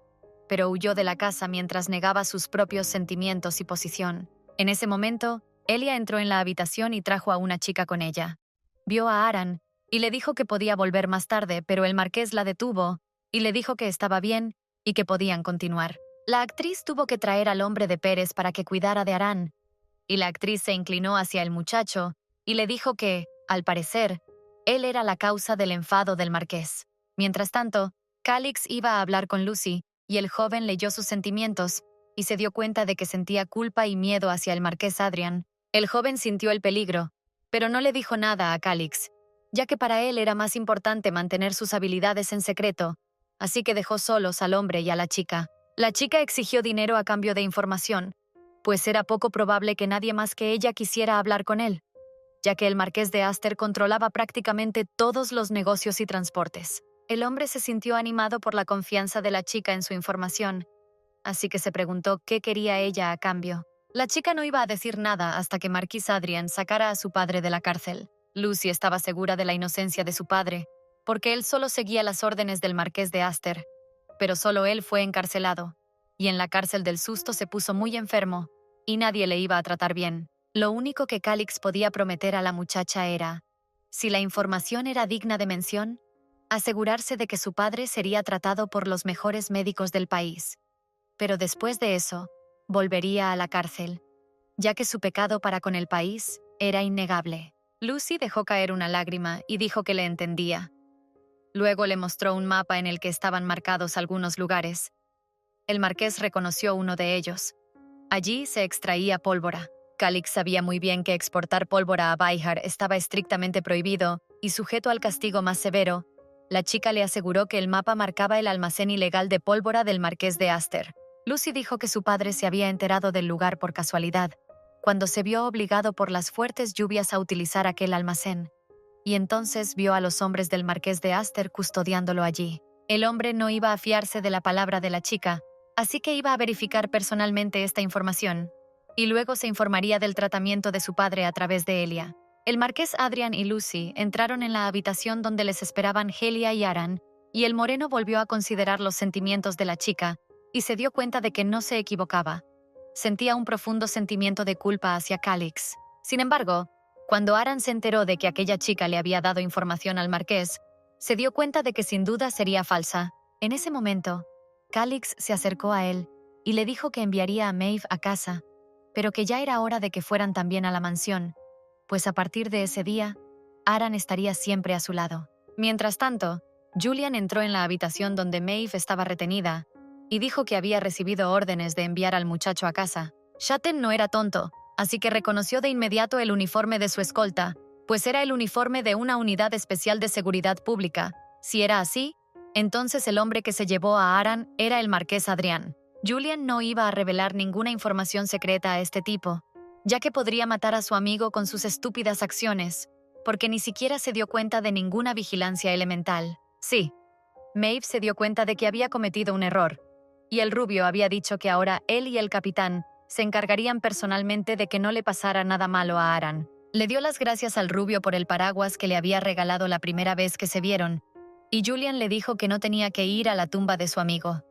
pero huyó de la casa mientras negaba sus propios sentimientos y posición. En ese momento, Elia entró en la habitación y trajo a una chica con ella. Vio a Aran y le dijo que podía volver más tarde, pero el marqués la detuvo y le dijo que estaba bien y que podían continuar. La actriz tuvo que traer al hombre de Pérez para que cuidara de Aran, y la actriz se inclinó hacia el muchacho y le dijo que, al parecer, él era la causa del enfado del marqués. Mientras tanto, Calix iba a hablar con Lucy, y el joven leyó sus sentimientos y se dio cuenta de que sentía culpa y miedo hacia el marqués Adrián. El joven sintió el peligro, pero no le dijo nada a Calix, ya que para él era más importante mantener sus habilidades en secreto, así que dejó solos al hombre y a la chica. La chica exigió dinero a cambio de información, pues era poco probable que nadie más que ella quisiera hablar con él, ya que el marqués de Aster controlaba prácticamente todos los negocios y transportes. El hombre se sintió animado por la confianza de la chica en su información, así que se preguntó qué quería ella a cambio. La chica no iba a decir nada hasta que Marquis Adrian sacara a su padre de la cárcel. Lucy estaba segura de la inocencia de su padre, porque él solo seguía las órdenes del marqués de Aster, pero solo él fue encarcelado, y en la cárcel del susto se puso muy enfermo, y nadie le iba a tratar bien. Lo único que Calix podía prometer a la muchacha era, si la información era digna de mención, asegurarse de que su padre sería tratado por los mejores médicos del país. Pero después de eso, volvería a la cárcel, ya que su pecado para con el país era innegable. Lucy dejó caer una lágrima y dijo que le entendía. Luego le mostró un mapa en el que estaban marcados algunos lugares. El marqués reconoció uno de ellos. Allí se extraía pólvora. Calix sabía muy bien que exportar pólvora a Baihar estaba estrictamente prohibido y sujeto al castigo más severo. La chica le aseguró que el mapa marcaba el almacén ilegal de pólvora del marqués de Aster. Lucy dijo que su padre se había enterado del lugar por casualidad, cuando se vio obligado por las fuertes lluvias a utilizar aquel almacén, y entonces vio a los hombres del marqués de Aster custodiándolo allí. El hombre no iba a fiarse de la palabra de la chica, así que iba a verificar personalmente esta información, y luego se informaría del tratamiento de su padre a través de Elia. El marqués Adrian y Lucy entraron en la habitación donde les esperaban Helia y Aran, y el moreno volvió a considerar los sentimientos de la chica, y se dio cuenta de que no se equivocaba. Sentía un profundo sentimiento de culpa hacia Calix. Sin embargo, cuando Aran se enteró de que aquella chica le había dado información al marqués, se dio cuenta de que sin duda sería falsa. En ese momento, Calix se acercó a él y le dijo que enviaría a Maeve a casa, pero que ya era hora de que fueran también a la mansión, pues a partir de ese día, Aran estaría siempre a su lado. Mientras tanto, Julian entró en la habitación donde Maeve estaba retenida y dijo que había recibido órdenes de enviar al muchacho a casa. Shatten no era tonto, así que reconoció de inmediato el uniforme de su escolta, pues era el uniforme de una unidad especial de seguridad pública. Si era así, entonces el hombre que se llevó a Aran era el marqués Adrian. Julian no iba a revelar ninguna información secreta a este tipo, ya que podría matar a su amigo con sus estúpidas acciones, porque ni siquiera se dio cuenta de ninguna vigilancia elemental. Sí, Maeve se dio cuenta de que había cometido un error, y el rubio había dicho que ahora él y el capitán se encargarían personalmente de que no le pasara nada malo a Aran. Le dio las gracias al rubio por el paraguas que le había regalado la primera vez que se vieron, y Julian le dijo que no tenía que ir a la tumba de su amigo.